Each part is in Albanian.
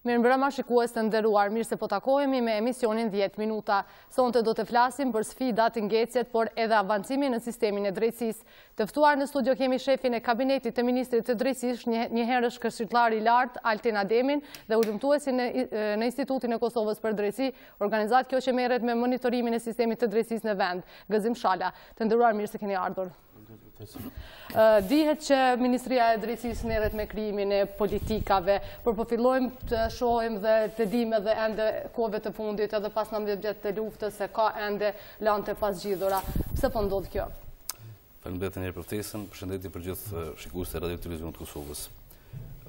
Mirëmbrëma shikues të nderuar, mirë se po takohemi me emisionin 10 minuta. Sonte do të flasim për sfidat, ngecjet, por edhe avancimin në sistemin e drejtësisë. Të ftuar në studio kemi shefin e kabinetit të ministrit të drejtësisë, njëherësh këshillar i lartë Altin Ademin dhe udhëtuesin në Institutin e Kosovës për drejtësi, organizatë kjo që merret me monitorimin e sistemit të drejtësisë në vend. Gëzim Shala, të nderuar, mirë se keni ardhur. Dihet që Ministria e Drejtësisë merret me krijimin e politikave, por po fillojmë të shohim dhe të dimë edhe ende kohëve të fundit edhe pas 19 vjet të luftës se ka ende lante pas zgjidhura. Pse po ndodh kjo? Faleminderit njëherë për ftesën, përshëndetje për gjithë shikuesit e Radio Television të Kosovës.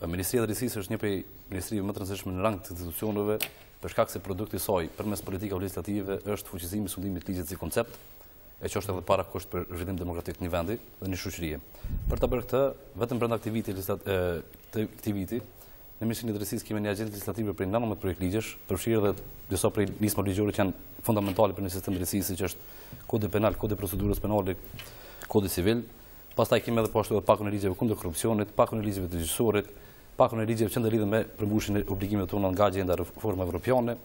Ministria e Drejtësisë është një prej ministrive më të rëndësishme në rang të institucioneve, për shkak se produkti i saj përmes politikave legislative është fuqizimi i sundimit të ligjit si koncept, e që është edhe para kusht për zhvillim demokratik një vendi dhe një shoqërie. Për ta bërë këtë, vetëm brenda këtij viti, në Ministrinë e Drejtësisë kemi një agjendë legislative për 19 projekt ligjesh, përfshirë edhe disa prej nismave ligjore që janë fundamentale për një sistem drejtësisë, që është Kodi Penal, Kodi Procedurës Penale, Kodi Civil. Pastaj kemi edhe poashtu edhe pakun e ligjeve kundër korrupsionit, pakun e ligjeve të gjyqësorit, pakun e ligjeve që ndërlidhen me përmbushjen e obligimeve tona nga agenda reforma evropiane,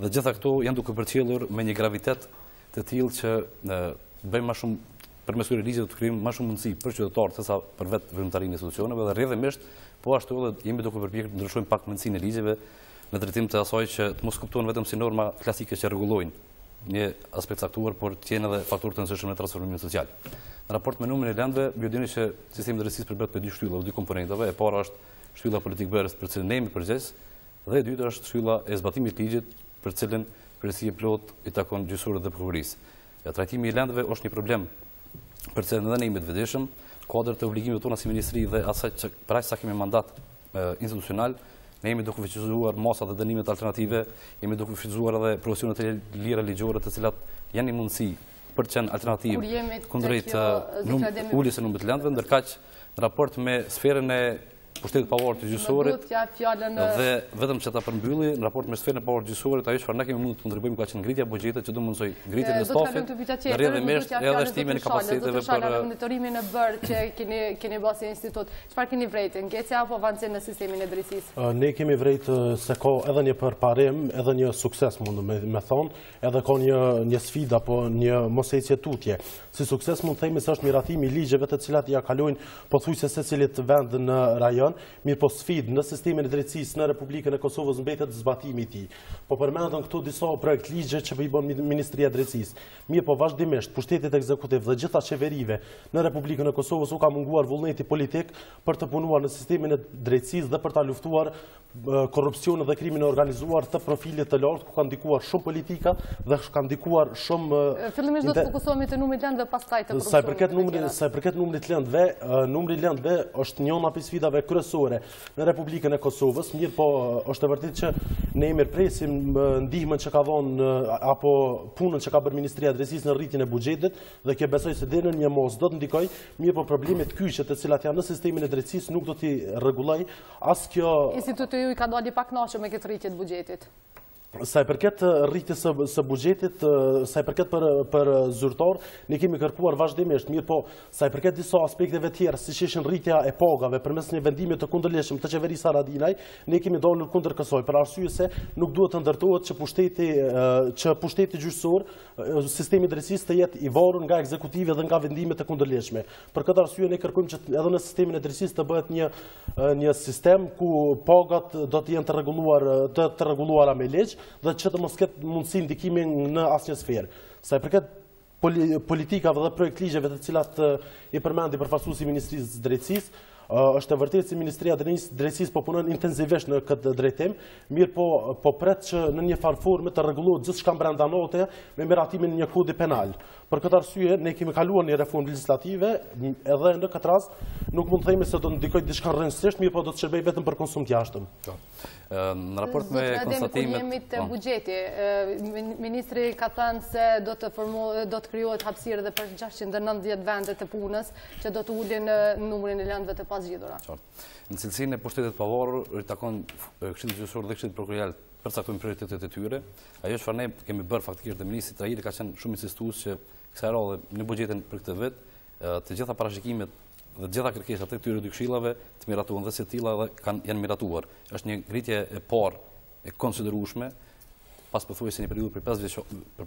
dhe gjitha këto janë duke përcjellur me një gravitet të tillë që bëjmë më shumë përmes këtyre ligjeve të krijojmë më shumë mundësi për qytetarët sesa për vetë veprimtarinë e institucioneve dhe rrjedhimisht po ashtu edhe jemi duke përpjekur të ndryshojmë pak mundësinë e ligjeve në drejtim të asaj që të mos kuptohen vetëm si norma klasike që rregullojnë një aspekt caktuar, por të jenë edhe faktorë të rëndësishëm në transformimin social. Në raport me numrin e lëndëve, ju dini që sistemi i drejtësisë përbohet prej dy shtyllave, dy komponentave. E para është shtylla politikë bërës për cilën ne jemi përgjegjës, dhe e dyta është shtylla e zbatimit të ligjit për cilën përgjegjësia plot i takon gjyqësorit dhe prokurorisë. Trajtimi i lëndëve është një problem për cilën edhe ne jemi të vetëdijshëm, kuadër të obligimeve tona si ministri dhe asaj që për aq sa kemi mandat institucional, ne jemi duke fuqizuar masat e dënimit alternative, jemi duke fuqizuar edhe profesionet e lira ligjore të cilat janë një mundësi për të qenë alternativë kundrejt uljes së numrit të lëndëve, ndërkaq në raport me sferën e pushtetit pavarur të gjyqësorit dhe vetëm që ta përmbylli në raport me sferën e pavarur të gjyqësorit, ajo çfarë ne kemi mundur të kontribuojmë ka qenë ngritja e buxhetit që do mundsoj ngritjen e stafit, rrjedhimisht edhe shtimin e kapaciteteve për monitorimin e bërë që keni bërë si institut. Çfarë keni vrejtë, ngecja apo avancim në sistemin e drejtësisë? Ne kemi vrejtë se ka edhe një përparim, edhe një sukses mund me thonë, edhe ka një sfida apo një mos ecje tutje. Si sukses mund të themi se është miratimi i ligjeve të cilat ja kalojnë pothuajse secilit vend në rajon, mirë po sfidë në sistemin e drejtësisë në Republikën e Kosovës mbetet zbatimi i tij. Po përmendën këtu disa projekt ligje që i bën Ministria e Drejtësisë. Mirë po vazhdimisht pushtetit ekzekutiv dhe gjitha qeverive në Republikën e Kosovës u ka munguar vullneti politik për të punuar në sistemin e drejtësisë dhe për ta luftuar korrupsionin dhe krimin e organizuar të profilit të lartë, ku ka ndikuar shumë politika dhe ka ndikuar shumë fillimisht do të fokusohemi te numri i lëndëve pastaj te sa i përket numrit të lëndëve, numri i lëndëve është njëra prej sfidave kryesore në Republikën e Kosovës, mirë po është e vërtetë që ne mirpresim ndihmën që ka dhënë apo punën që ka bërë Ministria e Drejtësisë në rritjen e buxhetit dhe kjo besoj se deri në një mos do të ndikojë, mirë po problemet kyçe të cilat janë në sistemin e drejtësisë nuk do t'i rregulloj as kjo. Instituti ju i ka dalë pa kënaqur me këtë rritje të buxhetit. Sa i përket rritjes së buxhetit, sa i përket për zyrtar, ne kemi kërkuar vazhdimisht, mirë po sa i përket disa aspekteve tjera, siç ishin rritja e pagave përmes një vendimi të kundërligjshëm të qeverisë Haradinaj, ne kemi dalur kundër kësaj për arsye se nuk duhet të ndërtohet që pushteti gjyqësor, sistemi i drejtësisë të jetë i varur nga ekzekutivi dhe nga vendimet e kundërligjshme. Për këtë arsye ne kërkojmë që edhe në sistemin e drejtësisë të bëhet një sistem ku pagat do të jenë të rregulluara me ligj dhe që të mos ketë mundësi ndikimi në asnjë sferë. Sa i përket politikave dhe projekt ligjeve të cilat i përmendi përfaqësuesi i Ministrisë së Drejtësisë, është e vërtetë se Ministria e Drejtësisë po punon intensivisht në këtë drejtim, mirë po pret që në një farë forme të rregullohet gjithçka brenda note me miratimin një kodi penal. Për këtë arsye ne kemi kaluar një reformë legjislative, edhe në këtë rast nuk mund të themi se do të ndikojë diçka rrënjësisht, mirë po do të shërbejë vetëm për konsum të jashtëm. Në raport me konstatimet të buxheti, ministri ka thënë se do të krijohet hapësirë edhe për 690 vende të punës që do të ulin numrin e lëndëve të pazgjidhura. Në cilësinë e pushtetit pavarur i takon Këshillit Gjyqësor dhe Këshillit Prokurorit përcaktojnë prioritetet e tyre. Ajo çfarë ne kemi bërë faktikisht dhe ministri Trajiri ka qenë shumë insistues që kësaj radhe në buxhetin për këtë vit të gjitha parashikimet dhe të gjitha kërkesat e këtyre dy këshillave të miratuan dhe se tilla dhe janë miratuar. Është një ngritje e parë e konsiderueshme pas pothuajse një periudhë për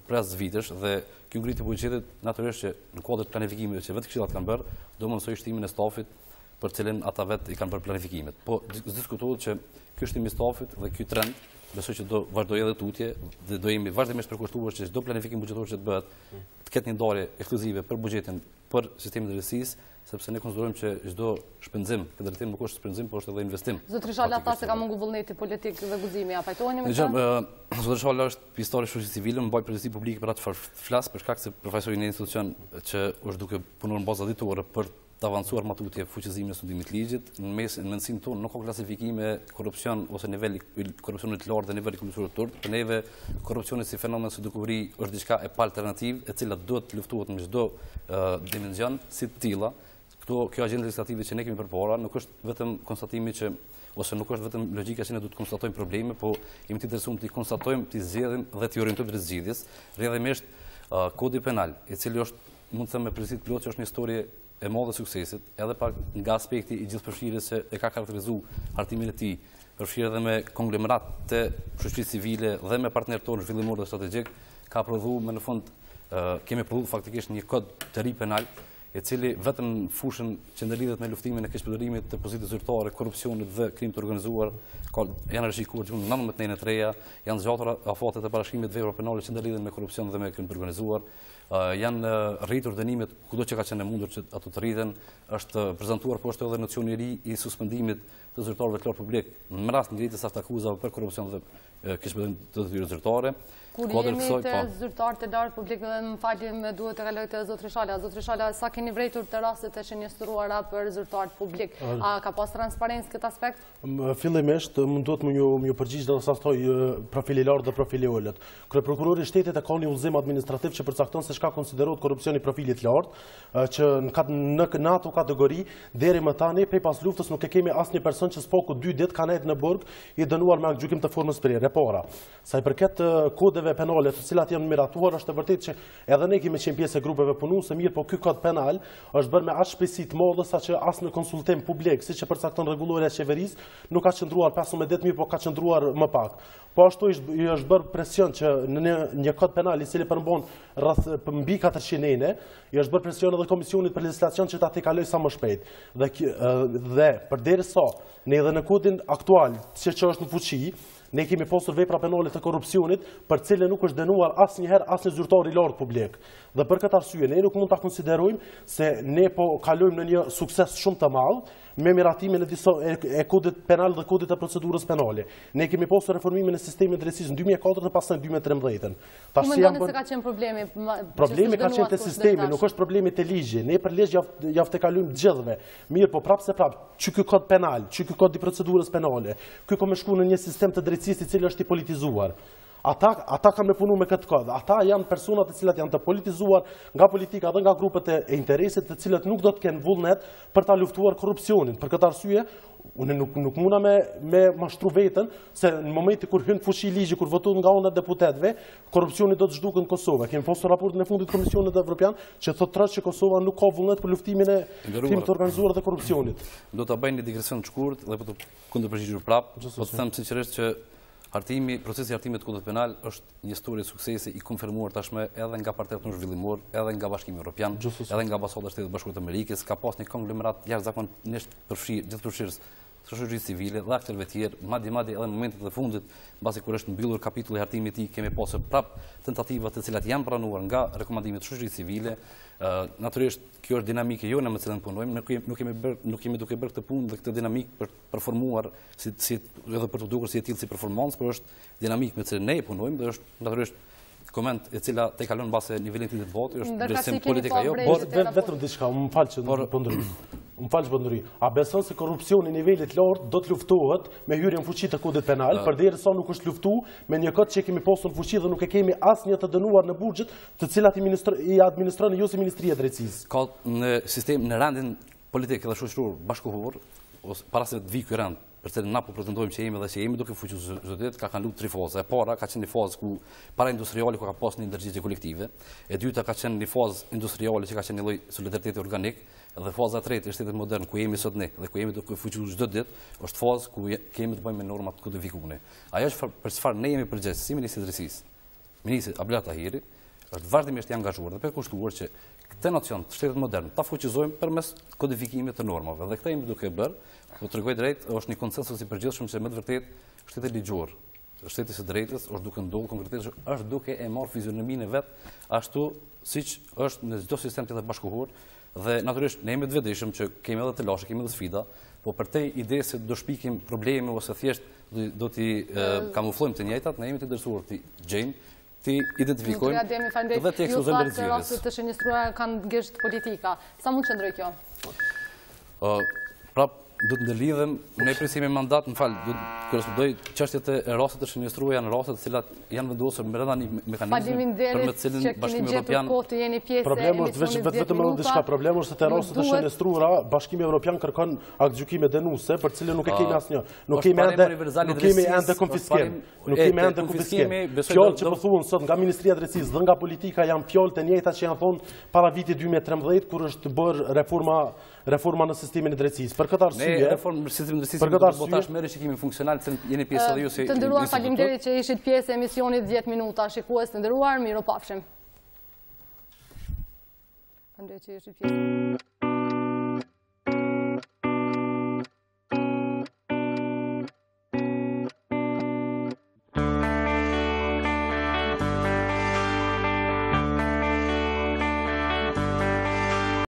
5 vitesh dhe kjo ngritje e buxhetit natyrisht që në kuadër të planifikimit që vetë këshillat kanë bërë, do mundsoj shtimin e stafit për cilën ata vetë i kanë bërë planifikimet. Po diskutohet që ky shtim i stafit dhe ky trend besoj që do vazhdojë edhe tutje dhe do jemi vazhdimisht përkushtuar që çdo planifikim buxhetor që të bëhet të ketë një ndarje ekskluzive për buxhetin për sistemin e drejtësisë, sepse ne konsiderojmë që çdo shpenzim, këtë drejtim nuk është shpenzim, por është edhe investim. Zotri Shala tha se ka mungu vullneti politik dhe guximi, a pajtoheni me këtë? Zotri Shala është pjesëtar i shoqërisë civile, mbaj përgjegjësi publike për atë çfarë flas, për shkak se përfaqësoi një institucion që është duke punuar në bazë ditore për të avancuar matutje fuqizimin e studimit ligjit. Në mendsimin tonë nuk ka klasifikime korrupsion ose niveli korrupsionit të lartë dhe niveli korrupsionit të turt. Për neve korrupsioni si fenomen si dukuri është diçka e pa alternativë, e cila duhet të luftohet në çdo dimension si të tilla. Kjo agjendë legislative që ne kemi përpara nuk është vetëm konstatimi që ose nuk është vetëm logjika që ne duhet të konstatojmë probleme, po jemi të interesuar të konstatojmë, të zgjedhim dhe të orientojmë drejt zgjidhjes. Rrjedhimisht kodi penal, i cili është, mund të them me prezit plot, që është një histori e madhe suksesit, edhe nga aspekti i gjithëpërfshirjes që e ka karakterizuar hartimin e tij, përfshirë edhe me konglomerat të shoqërisë civile dhe me partnerët tonë zhvillimor dhe strategjik, ka prodhuar në fund kemi prodhuar faktikisht një kod të ri penal, i cili vetëm në fushën që ndërlidhet me luftimin e keqpërdorimit të pozitës zyrtare, korrupsionit dhe krimit të organizuar, janë rishikuar gjumën 19 të reja, janë zgjatur afatet e parashkrimit të vepra penale që ndërlidhen me korrupsion dhe me krim të organizuar, janë rritur dënimet kudo që ka qenë e mundur që ato të rriten, është prezantuar po është edhe nocioni i ri i suspendimit të zyrtarëve të lartë publik në rast ngritjes së akuzave për korrupsion dhe keqpërdorim të detyrave zyrtare. Kur jemi të zyrtarë të lartë publik, dhe më falim duhet të kaloj të Zotri Shala. Zotri Shala, sa keni vrejtur të rastet e shënjestruara për zyrtarët publik? A ka pas transparencë këtë aspekt? Fillimisht, më duhet më përgjigj dhe sastoj profili lartë dhe profili ullët. Kryeprokurori i shtetit e ka një udhëzim administrativ që përcakton se çka konsiderohet korrupsioni profilit lartë, që në ato kategori deri më tani prej pas luftës nuk e kemi asnjë person që s'poku 2 ditë ka nejtë në burg i dënuar me gjykim të formës prerje. Para, sa i përket kodeve penale të cilat janë miratuar, është e vërtetë që edhe ne kemi qenë pjesë e grupeve punuese, mirë, po ky kod penal është bërë me aq shpejtësi të madhe saqë as në konsultim publik, siç e përcakton rregulloria e qeverisë, nuk ka qëndruar 15 ditë, mirë, po ka qëndruar më pak. Po ashtu i është bërë presion që në një kod penal i cili përmbon rreth mbi 400 nene, i është bërë presion edhe Komisionit për Legjislacion që ta tejkaloj sa më shpejt. Dhe përderisa ne edhe në kodin aktual, që është në fuqi, ne kemi pasur vepra penale të korrupsionit për cilën nuk është dënuar asnjëherë asnjë zyrtar i lartë publik. Dhe për këtë arsye ne nuk mund ta konsiderojmë se ne po kalojmë në një sukses shumë të madh me miratimin e kodit penal dhe kodit të procedurës penale. Ne kemi pasur reformimin e sistemit të drejtësisë në 2004 dhe pastaj në 2013. Tash mendoni se ka qenë problemi? Problemi ka qenë te sistemi, nuk është problemi te ligji. Ne për ligj javë të kalojmë të gjithëve. Mirë, po prapse çu ky kod penal, çu ky kod i procedurës penale. Ky ka më shkuar në një sistem të drejtësisë i cili është i politizuar. Ata kanë me punu me këtë kod. Ata janë personat të cilat janë të politizuar nga politika dhe nga grupet e interesit të cilat nuk do të kenë vullnet për ta luftuar korrupsionin. Për këtë arsye, unë nuk muna me mashtru veten se në momenti kur hyn fuqi ligji, kur votohet nga ana e deputetëve, korrupsioni do të zhdukën në Kosovë. Kemi pasur raportin e fundit të Komisionit Evropian që thotë që Kosova nuk ka vullnet për luftimin e krimit të organizuar dhe korrupsionit. Do ta bëj një digresion të shkurt dhe po të kundërpërgjigjesh prapë, po të them sinqerisht që procesi i hartimit të kodit penal është një histori suksesi i konfirmuar tashmë edhe nga partnerët tonë zhvillimor, edhe nga Bashkimi Evropian, edhe nga ambasada e Shtetit Bashkuar të Amerikës, ka pas një konglomerat jashtëzakonisht gjithëpërfshirës të shoqërisë civile dhe aktorëve tjerë, madje edhe në momentet e fundit, mbasi kur është mbyllur kapitulli i hartimit të tij, kemi pasur prap tentativa të cilat janë pranuar nga rekomandimet e shoqërisë civile. Natyrisht kjo është dinamike jo në me cilën punojmë, nuk kemi duke bërë këtë punë dhe këtë dinamik për performuar edhe për të dukur si e tillë si performancë, por është dinamik me cilën ne punojmë dhe është natyrisht koment e cila te kalon mbase nivelin të votë, është vlerësim politik ajo, por vetëm diçka, më fal që po ndryj. Më falë që po ndryj. A beson se korrupsioni i nivelit lartë do të luftohet me hyrjen në fuqi të kodit penal, përderisa nuk është luftuar me një kod që kemi pasur në fuqi dhe nuk e kemi asnjë të dënuar në buxhet, të cilat i administron jo si Ministria e Drejtësisë. Ka në sistem në rendin politik dhe shoqëror bashkëkohor ose para se të vijë ky rend për cilën na po pretendojmë që jemi dhe që jemi duke fuqizuar çdo ditë, ka kaluar 3 faza. E para ka qenë një fazë ku para industriale ku ka pasur një ndërgjegjje kolektive, e dyta ka qenë një fazë industriale që ka qenë një lloj solidariteti organik, dhe faza e tretë është shteti modern ku jemi sot ne dhe ku jemi duke fuqizuar çdo ditë, është fazë ku kemi të bëjmë me norma të kodifikuara. Ajo është për çfarë ne jemi përgjegjës si Ministri i Drejtësisë. Ministri Abdullah Tahiri është vazhdimisht i angazhuar dhe për kushtuar që këtë nocion të shtetit modern ta fuqizojmë përmes kodifikimit të normave. Dhe këtë jemi duke bërë, po tregoj drejt, është një konsensus i përgjithshëm se me të vërtetë shteti ligjor, shteti së drejtës është duke ndodhur konkretisht, është duke e marrë fizionominë e vet ashtu siç është në çdo sistem tjetër bashkëkohor. Dhe natyrisht ne jemi të vetëdijshëm që kemi edhe të lashe, kemi edhe sfida, po për te ide se do shpikim probleme ose thjesht do t'i kamuflojmë të njëjtat, ne jemi të interesuar t'i gjejmë, t'i identifikojmë dhe t'i ekspozojmë drejtësirës. Ju thatë se rastet të shënjestruara kanë gjesht politika. Sa mund qëndroj kjo? Prap, do të ndërlidhem, ne prisimi mandat, më falë, do të korespondoj çështjet e rastet të shënjestruara janë rastet të cilat janë vendosur brenda një mekanizmi për me të cilin Bashkimi Evropian. Problemi është vetëm edhe diçka, problemi është se te rastet të shënjestruara Bashkimi Evropian kërkon aktgjykime denuese për cilën nuk e kemi asnjë. Nuk kemi ende konfiskim. Nuk kemi ende konfiskim. Fjalët që po thuhen sot nga Ministria e Drejtësisë dhe nga politika janë fjalë të njëjta që janë thonë para vitit 2013 kur është bërë reforma në sistemin e drejtësisë. Për këtë arsye, reformë sistemin e drejtësisë botash me riqimin funksional, jeni pjesë edhe ju si të nderuar, faleminderit që ishit pjesë e emisionit 10 minuta. Shikues të nderuar, mirupafshim. Faleminderit që ishit pjesë.